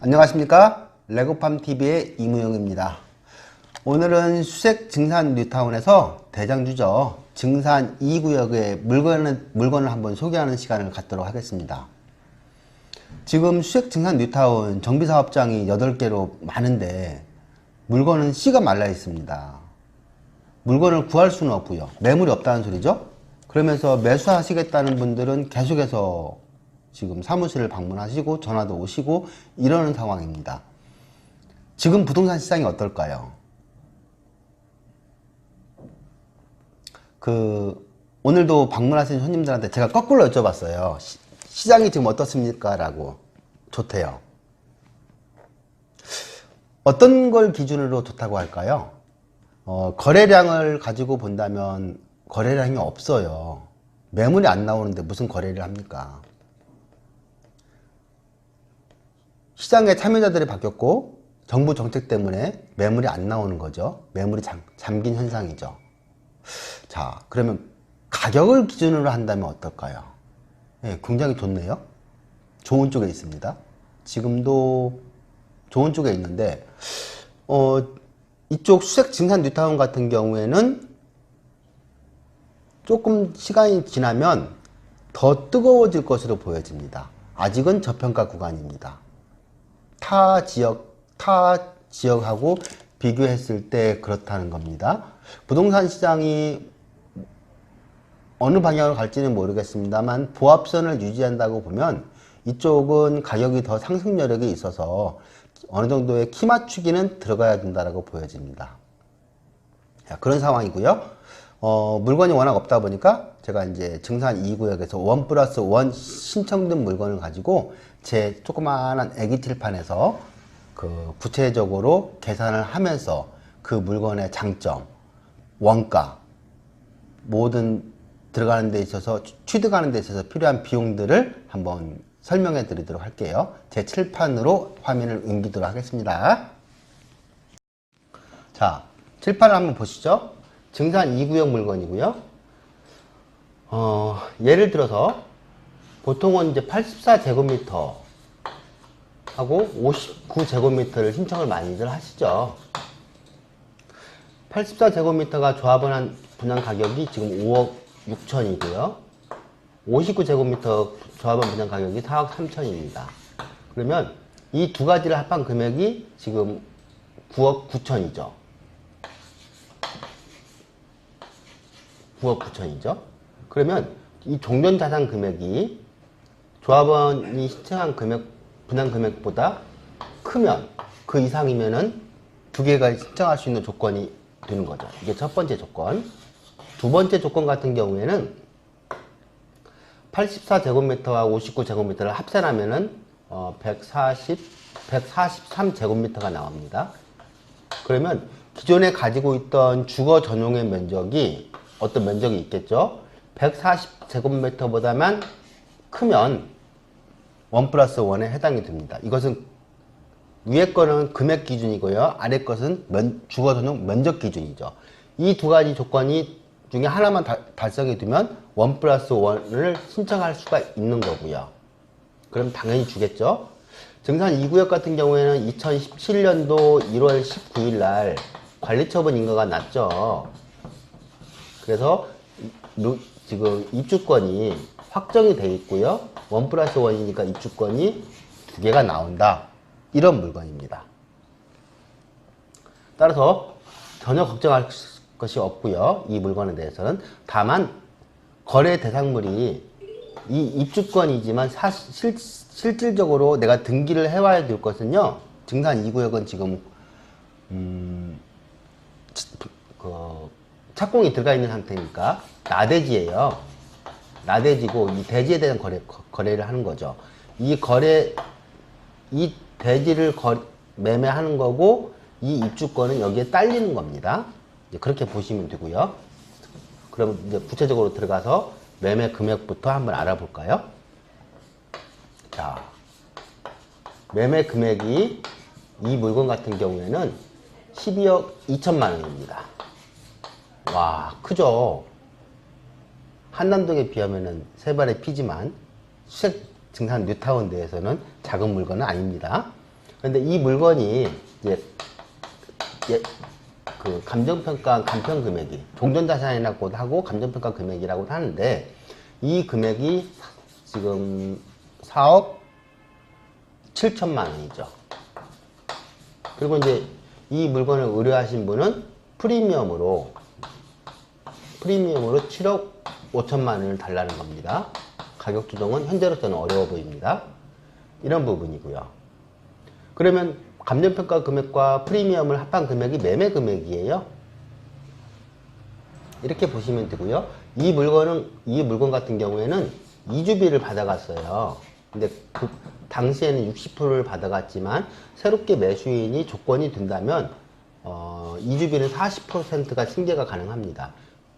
안녕하십니까? 레고팜TV의 이무영입니다. 오늘은 수색 증산 뉴타운에서 대장주죠. 증산 2구역의 물건을 한번 소개하는 시간을 갖도록 하겠습니다. 지금 수색 증산 뉴타운 정비사업장이 8개로 많은데 물건은 씨가 말라 있습니다. 물건을 구할 수는 없고요. 매물이 없다는 소리죠. 그러면서 매수하시겠다는 분들은 계속해서 지금 사무실을 방문하시고 전화도 오시고 이러는 상황입니다. 지금 부동산 시장이 어떨까요? 오늘도 방문하신 손님들한테 제가 거꾸로 여쭤봤어요. 시장이 지금 어떻습니까? 라고. 좋대요. 어떤 걸 기준으로 좋다고 할까요? 거래량을 가지고 본다면 거래량이 없어요. 매물이 안 나오는데 무슨 거래를 합니까? 시장의 참여자들이 바뀌었고 정부 정책 때문에 매물이 안 나오는 거죠. 매물이 잠긴 현상이죠. 자, 그러면 가격을 기준으로 한다면 어떨까요? 네, 굉장히 좋네요. 좋은 쪽에 있습니다. 지금도 좋은 쪽에 있는데 이쪽 수색 증산 뉴타운 같은 경우에는 조금 시간이 지나면 더 뜨거워질 것으로 보여집니다. 아직은 저평가 구간입니다. 타 지역하고 비교했을 때 그렇다는 겁니다. 부동산 시장이 어느 방향으로 갈지는 모르겠습니다만 보합선을 유지한다고 보면 이쪽은 가격이 더 상승 여력이 있어서 어느 정도의 키 맞추기는 들어가야 된다고 보여집니다. 자, 그런 상황이고요. 물건이 워낙 없다 보니까 제가 이제 증산 2구역에서 1+1 신청된 물건을 가지고 제 조그마한 애기 칠판에서 구체적으로 계산을 하면서 그 물건의 장점, 원가, 모든 들어가는 데 있어서 취득하는 데 있어서 필요한 비용들을 한번 설명해 드리도록 할게요. 제 칠판으로 화면을 옮기도록 하겠습니다. 자, 칠판을 한번 보시죠. 증산 2구역 물건이고요. 예를 들어서 보통은 이제 84제곱미터 하고 59제곱미터를 신청을 많이들 하시죠. 84제곱미터가 조합원 분양 가격이 지금 5억 6천이고요. 59제곱미터 조합원 분양 가격이 4억 3천입니다. 그러면 이 두 가지를 합한 금액이 지금 9억 9천이죠. 9억 9천이죠. 그러면 이 종전자산 금액이 조합원이 신청한 분양 금액보다 크면, 그 이상이면은 두 개가 신청할 수 있는 조건이 되는 거죠. 이게 첫 번째 조건. 두 번째 조건 같은 경우에는 84제곱미터와 59제곱미터를 합산하면은 143제곱미터가 나옵니다. 그러면 기존에 가지고 있던 주거 전용의 면적이 어떤 면적이 있겠죠. 140제곱미터보다만 크면 1+1에 해당이 됩니다. 이것은 위에 거는 금액 기준이고요. 아래 것은 주거 전용 면적 기준이죠. 이 두 가지 조건이 중에 하나만 달성이 되면 1+1을 신청할 수가 있는 거고요. 그럼 당연히 주겠죠. 증산 2구역 같은 경우에는 2017년도 1월 19일 날 관리처분 인가가 났죠. 그래서 지금 입주권이 확정이 돼 있고요. 1+1이니까 입주권이 두 개가 나온다. 이런 물건입니다. 따라서 전혀 걱정할 것이 없고요. 이 물건에 대해서는. 다만 거래 대상물이 이 입주권이지만 실질적으로 내가 등기를 해와야 될 것은요. 증산 2구역은 지금 착공이 들어가 있는 상태니까 나대지예요. 나대지고 이 대지에 대한 거래를 하는 거죠. 이 대지를 매매하는 거고 이 입주권은 여기에 딸리는 겁니다. 이제 그렇게 보시면 되고요. 그럼 이제 구체적으로 들어가서 매매 금액부터 한번 알아볼까요? 자, 매매 금액이 이 물건 같은 경우에는 12억 2천만 원입니다. 와, 크죠? 한남동에 비하면은 세 발의 피지만 수색 증산 뉴타운 내에서는 작은 물건은 아닙니다. 근데 이 물건이 이제 그 감정평가 간편 금액이 종전자산이라고도 하고 감정평가 금액이라고도 하는데, 이 금액이 지금 4억 7천만 원이죠. 그리고 이제 이 물건을 의뢰하신 분은 프리미엄으로 7억 5천만 원을 달라는 겁니다. 가격 조정은 현재로서는 어려워 보입니다. 이런 부분이고요. 그러면 감정평가 금액과 프리미엄을 합한 금액이 매매 금액이에요. 이렇게 보시면 되고요. 이 물건 같은 경우에는 이주비를 받아갔어요. 근데 그 당시에는 60%를 받아갔지만 새롭게 매수인이 조건이 된다면 이주비는 40%가 승계가 가능합니다.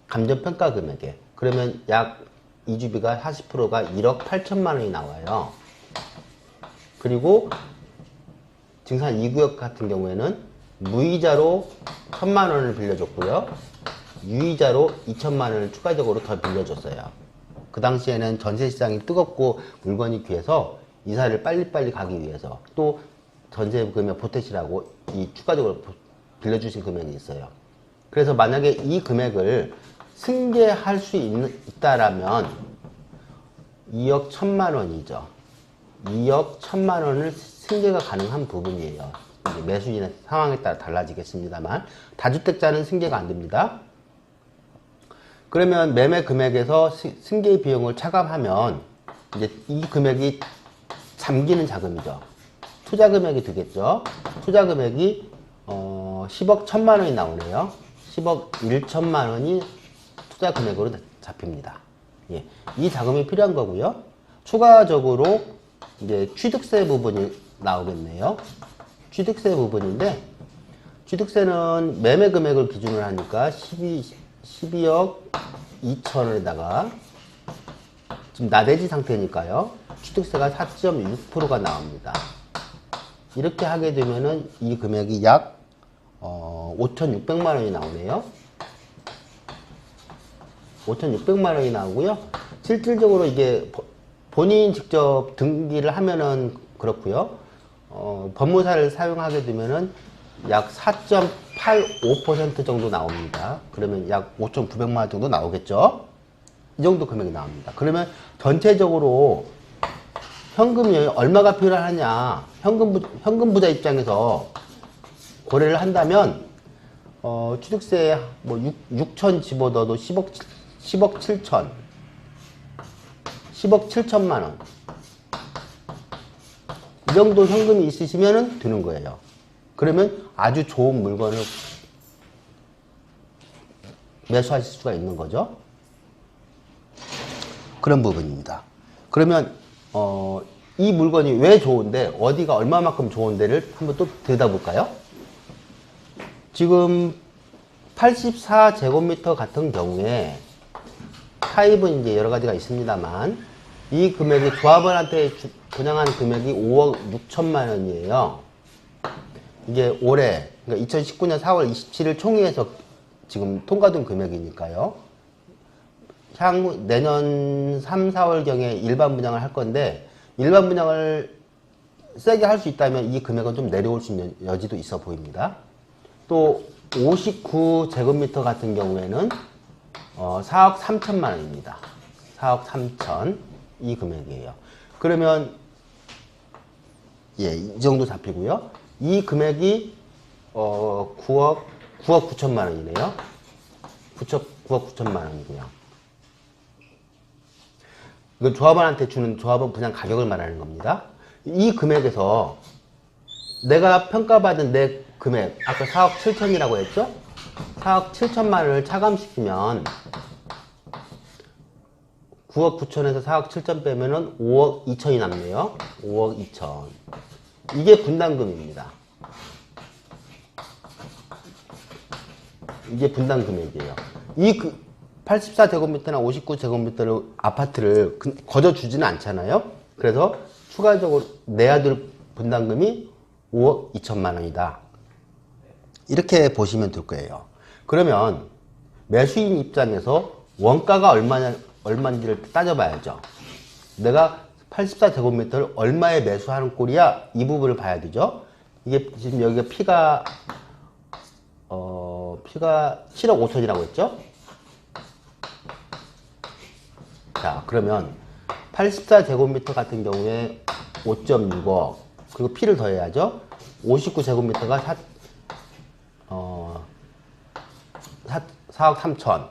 감정평가 금액에. 그러면 약 이주비가 40%가 1억 8천만 원이 나와요. 그리고 증산 2구역 같은 경우에는 무이자로 1천만 원을 빌려줬고요. 유이자로 2천만 원을 추가적으로 더 빌려줬어요. 그 당시에는 전세시장이 뜨겁고 물건이 귀해서 이사를 빨리빨리 가기 위해서, 또 전세금액 보태시라고 이 추가적으로 빌려주신 금액이 있어요. 그래서 만약에 이 금액을 승계할 수 있다라면 2억 1천만 원이죠. 2억 1천만 원을 승계가 가능한 부분이에요. 매수인의 상황에 따라 달라지겠습니다만, 다주택자는 승계가 안 됩니다. 그러면 매매 금액에서 승계 비용을 차감하면 이제 이 금액이 잠기는 자금이죠. 투자 금액이 되겠죠. 투자 금액이 10억 1천만 원이 나오네요. 10억 1천만 원이 투자 금액으로 잡힙니다. 예, 이 자금이 필요한 거고요. 추가적으로 이제 취득세 부분이 나오겠네요. 취득세 부분인데, 취득세는 매매 금액을 기준으로 하니까 12억 2천원에다가 지금 나대지 상태니까요. 취득세가 4.6%가 나옵니다. 이렇게 하게 되면은 이 금액이 약 5,600만 원이 나오네요. 5,600만 원이 나오고요. 실질적으로 이게 본인 직접 등기를 하면은 그렇고요. 법무사를 사용하게 되면은 약 4.85% 정도 나옵니다. 그러면 약 5,900만 원 정도 나오겠죠. 이 정도 금액이 나옵니다. 그러면 전체적으로 현금이 얼마가 필요하냐, 현금 부자 입장에서 고려를 한다면 취득세 뭐 6천 집어넣어도 10억 7천, 10억 7천만 원, 이 정도 현금이 있으시면 되는 거예요. 그러면 아주 좋은 물건을 매수하실 수가 있는 거죠. 그런 부분입니다. 그러면 이 물건이 왜 좋은데, 어디가 얼마만큼 좋은데를 한번 또 들여다볼까요? 지금 84제곱미터 같은 경우에 타입은 이제 여러 가지가 있습니다만, 이 금액이 조합원한테 분양한 금액이 5억 6천만 원이에요. 이게 올해, 그러니까 2019년 4월 27일 총회에서 지금 통과된 금액이니까요. 향후 내년 3, 4월경에 일반 분양을 할 건데, 일반 분양을 세게 할 수 있다면 이 금액은 좀 내려올 수 있는 여지도 있어 보입니다. 또 59제곱미터 같은 경우에는 4억 3천만 원입니다. 4억 3천, 이 금액이에요. 그러면 예, 이 정도 잡히고요. 이 금액이 9억 9천만 원이네요. 9억 9천만 원이고요. 이건 조합원한테 주는 조합원 분양 가격을 말하는 겁니다. 이 금액에서 내가 평가받은 내 금액, 아까 4억 7천이라고 했죠? 4억 7천만 원을 차감시키면 9억 9천에서 4억 7천 빼면은 5억 2천이 남네요. 5억 2천. 이게 분담금입니다. 이게 분담 금액이에요. 이 84제곱미터나 59제곱미터를 아파트를 거저주지는 않잖아요. 그래서 추가적으로 내야 될 분담금이 5억 2천만 원이다. 이렇게 보시면 될 거예요. 그러면 매수인 입장에서 원가가 얼마인지를 따져봐야죠. 내가 84제곱미터를 얼마에 매수하는 꼴이야? 이 부분을 봐야 되죠. 이게 지금 여기가 피가 7억 5천이라고 했죠? 자, 그러면 84제곱미터 같은 경우에 5.6억, 그리고 P를 더해야죠. 59제곱미터가 4억 3천.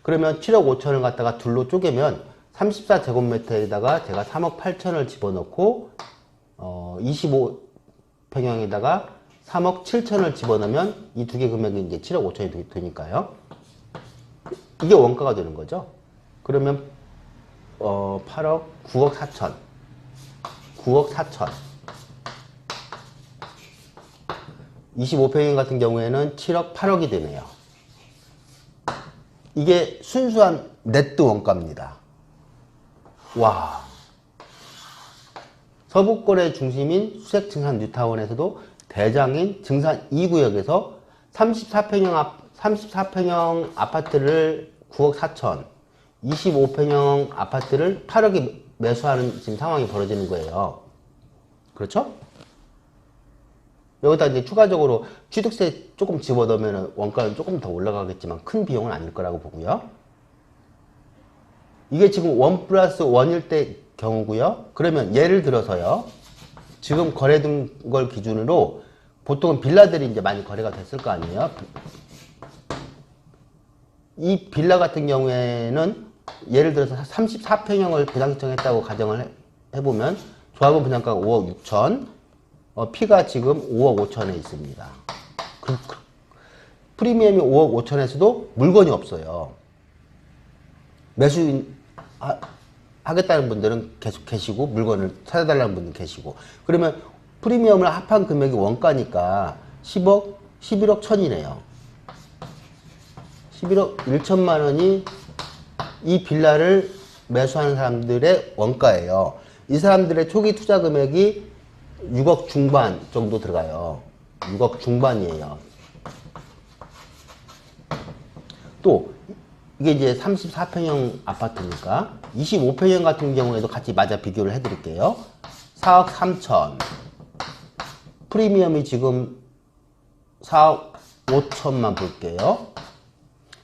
그러면 7억 5천을 갖다가 둘로 쪼개면 34제곱미터에다가 제가 3억 8천을 집어넣고 25평형에다가 3억 7천을 집어넣으면 이 두 개 금액이 이제 7억 5천이 되니까요. 이게 원가가 되는 거죠. 그러면 8억 9억 4천 9억 4천 25평형 같은 경우에는 7억 8억이 되네요. 이게 순수한 네트 원가입니다. 와, 서북권의 중심인 수색 증산 뉴타운에서도 대장인 증산 2구역에서 34평형 아파트를 9억 4천, 25평형 아파트를 8억에 매수하는 지금 상황이 벌어지는 거예요. 그렇죠? 여기다 이제 추가적으로 취득세 조금 집어넣으면 원가는 조금 더 올라가겠지만 큰 비용은 아닐 거라고 보고요. 이게 지금 1+1일 때 경우고요. 그러면 예를 들어서요. 지금 거래된 걸 기준으로 보통은 빌라들이 이제 많이 거래가 됐을 거 아니에요. 이 빌라 같은 경우에는 예를 들어서 34평형을 배당 신청했다고 가정을 해보면 조합원 분양가가 5억 6천, P가 지금 5억 5천에 있습니다. 프리미엄이 5억 5천에서도 물건이 없어요. 매수 하겠다는 분들은 계속 계시고 물건을 찾아달라는 분들 계시고, 그러면 프리미엄을 합한 금액이 원가니까 11억 천이네요. 11억 1천만 원이 이 빌라를 매수하는 사람들의 원가예요. 이 사람들의 초기 투자 금액이 6억 중반 정도 들어가요. 6억 중반이에요. 또 이게 이제 34평형 아파트니까 25평형 같은 경우에도 같이 맞아 비교를 해드릴게요. 4억 3천, 프리미엄이 지금 4억 5천만 볼게요.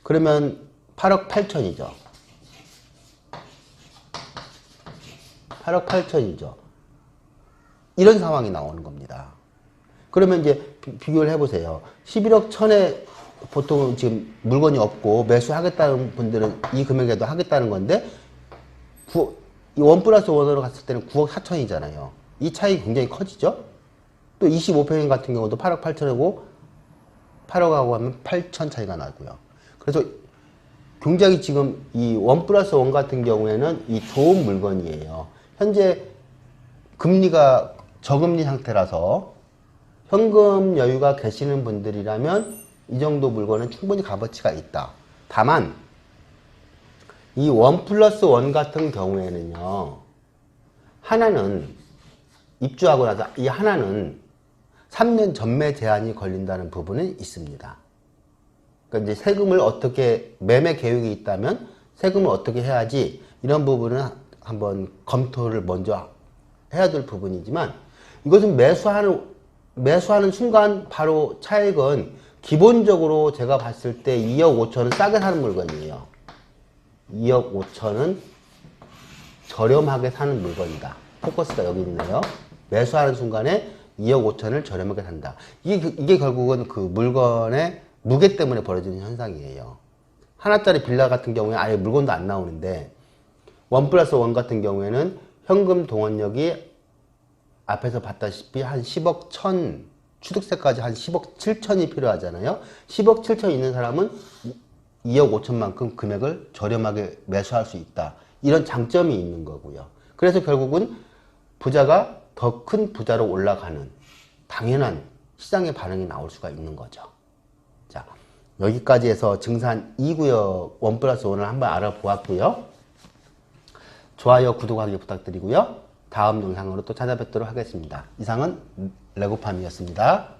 그러면 8억 8천이죠. 8억 8천이죠. 이런 상황이 나오는 겁니다. 그러면 이제 비교를 해보세요. 11억 천에 보통 지금 물건이 없고 매수하겠다는 분들은 이 금액에도 하겠다는 건데, 이 1+1으로 갔을 때는 9억 4천이잖아요. 이 차이 굉장히 커지죠? 또 25평형 같은 경우도 8억 8천이고 8억하고 하면 8천 차이가 나고요. 그래서 굉장히 지금 이 1+1 같은 경우에는 이 좋은 물건이에요. 현재 금리가 저금리 상태라서 현금 여유가 계시는 분들이라면 이 정도 물건은 충분히 값어치가 있다. 다만 이 1+1 같은 경우에는요, 하나는 입주하고 나서 이 하나는 3년 전매 제한이 걸린다는 부분은 있습니다. 그러니까 이제 세금을 어떻게, 매매 계획이 있다면 세금을 어떻게 해야지, 이런 부분은 한번 검토를 먼저 해야 될 부분이지만, 이것은 매수하는 순간 바로 차익은 기본적으로 제가 봤을 때 2억 5천은 싸게 사는 물건이에요. 2억 5천은 저렴하게 사는 물건이다. 포커스가 여기 있네요. 매수하는 순간에 2억 5천을 저렴하게 산다. 이게 결국은 그 물건의 무게 때문에 벌어지는 현상이에요. 하나짜리 빌라 같은 경우에 아예 물건도 안 나오는데, 1+1 같은 경우에는 현금 동원력이 앞에서 봤다시피 한 10억 1천, 취득세까지 한 10억 7천이 필요하잖아요. 10억 7천 있는 사람은 2억 5천만큼 금액을 저렴하게 매수할 수 있다. 이런 장점이 있는 거고요. 그래서 결국은 부자가 더 큰 부자로 올라가는 당연한 시장의 반응이 나올 수가 있는 거죠. 자, 여기까지 해서 증산 2구역 1+1을 한번 알아보았고요. 좋아요, 구독하기 부탁드리고요. 다음 영상으로 또 찾아뵙도록 하겠습니다. 이상은 레고팜이었습니다.